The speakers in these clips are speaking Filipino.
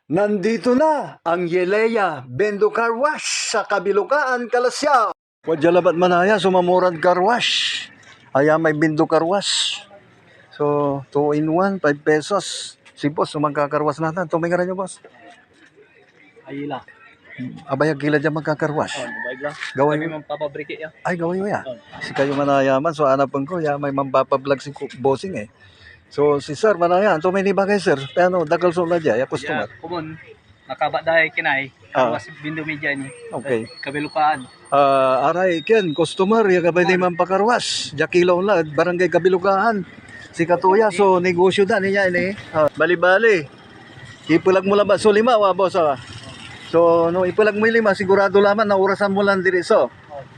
Nandito na ang Yeleya Bendo Car Wash sa Kabilukaan, Kalasyaw. Wadjalabat manaya sumamurad car wash. Aya may Bendo Car Wash. So, 2 in 1, 5 pesos. Si boss, magkakarwas natin. Tumingin rin nyo, boss. Ayila. Abayag kila dyan magkakarwas. Baik lang. Gawin Kami mo. mampapabrike ya. Ay, gawin mo ya. Si kayo manayaman. So, anapin ko, ya may mampapablog si bossing eh. So, si sir, manaya. Anto may niba kay sir. Pero, dagal so na dyan. Ya, customer. Kumon. Nakaba dahil kinay. Kawas bindo media ni. Okay. Kabilukaan. Aray, Ken, customer, ya kabay di man pakarwas. Jakilaw na, barangay Kabilukaan. Si Katuya, so negosyo da niya ini. Bali-bali. Ipulag mo lang ba? So 5, boss. So, no, ipulag mo 5, sigurado laman na orasan mo lang diri so.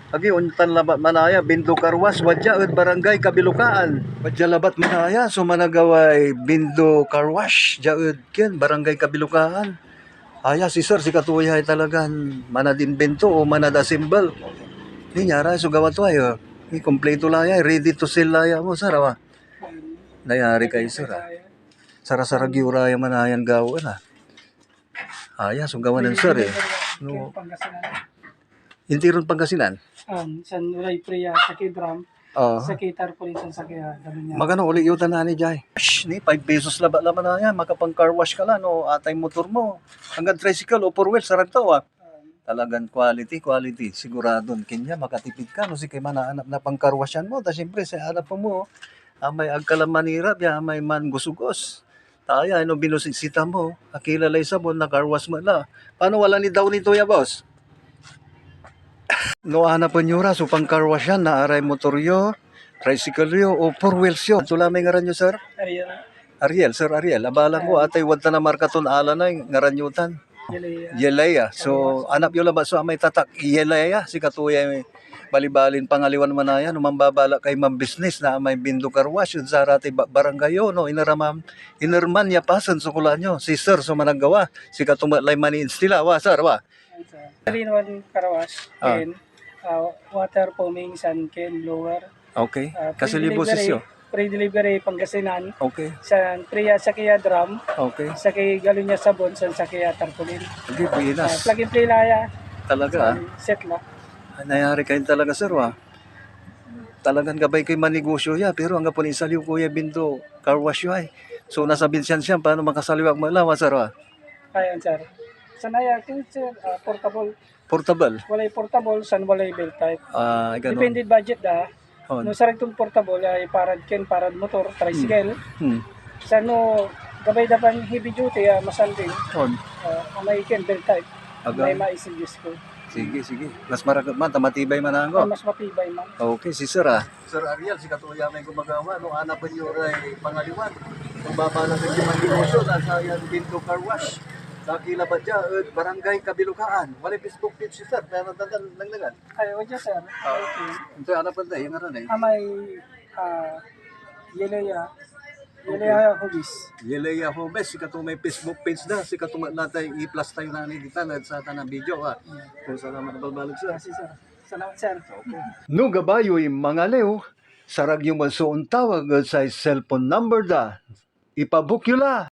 Agi, untan labat manaya, Bendo Car Wash, wadya at barangay Kabilukaan. Wadya labat manaya, so managaway Bendo Car Wash, jaud Ken, barangay Kabilukaan. Aya, si sir, si Katuya ay talagang manadin bento o manada symbol. Ni nyara, so gawa to ayo. Ni kompleto la ya, ready to sell la ya mo, sir, awa. Nayari kay sir, Sara-sara giura yung manayan gawin, Aya, so gawa ng sir, No, hindi ron Pangasinan. San Uray Priya, sa Kidram, sa Kitar po rin sa Kaya. Magano uli yung tanan ni Jai? Ni 5 pesos laban na yan, makapang car wash ka lang, no, atay motor mo. Hanggang tricycle o 4 wheels, sarag to, Talagang quality, siguradon. Kanya, makatipid ka, no, si kay manaanap na pang car washan mo, ta siyempre, sa hanap mo, may agkalamanirap, may man gusugos. Taya, ano binusisita mo, akilalay sabon, na car wash mo na. Paano wala ni daw nito ya, boss? No, hanap po nyo so pang car wash yan, na aray motoryo, tricycle yo, o 4 wheels yo. Ito lamay ngaran nyo, sir? Ariel, Sir Ariel. Abala ko, atay wad na markaton ala na, ngaranyutan. Yeleya. So, anap yun ba? So, may tatak, Yeleya. Si Katuya, balibalin pangaliwan manaya, numambabala kay mam business na may Bendo Car Wash, yun sa rati barangayo, no, inarman niya pasan sukulan nyo. Si sir, so managawa. Si Katumalay mani instila, sir, Kalinawan Karawas, Ken, water foaming san Ken, blower. Okay. Kasi libo sisyo. Pre-delivery Pangasinan. Okay. San Priya sa Kaya Drum. Okay. Sa Kaya Galunya Sabon, san sa Kaya Tarpulin. Okay, pinas. Plug and play laya. Talaga, Set la. Nangyari kayo talaga, sir, Talagang gabay kayo manegosyo ya, pero hanggang po ni isaliw Kuya Bendo Car Wash ay. So, nasa Binsiyan siya, paano makasaliwag malawa, sir, Ayan, sir. Sanaya, sir, portable. Portable. Walay portable, san walay belt type. Ganun. Depende budget Oh. No sa itong portable ay parad motor, tricycle. Sa no gabay dapan heavy duty masanding. May ken belt type. May maisuggest ko. Sige. Mas maragot man, tamatibay man ako. Mas matibay man. Okay, si sir, Sir Ariel, si Katuya may gumagawa, no, anak pa niyo ray pangaliwan. Kung babalang yung manegosyo, nasa yan Bendo Car Wash. Sa Kilabat dya, barangay Kabilukaan. Wala Facebook page si sir, pero naglagan. Ay, wala sir. Okay. Ito, anak pa tayo, yung aran May Yeleya Hobbies. Yeleya Hobes, si katong may Facebook page na, si katong natay i-plus tayo na ni dita na sa tanang video, Kung salamat na balbalag sir. Kasi sir. Salamat sir. No gabayo'y mga leo, sarag yung masuon tawag sa cellphone number da. Ipabook yun la.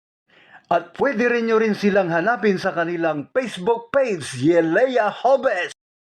At pwede rin nyo rin silang hanapin sa kanilang Facebook page, Yeleya Hobes.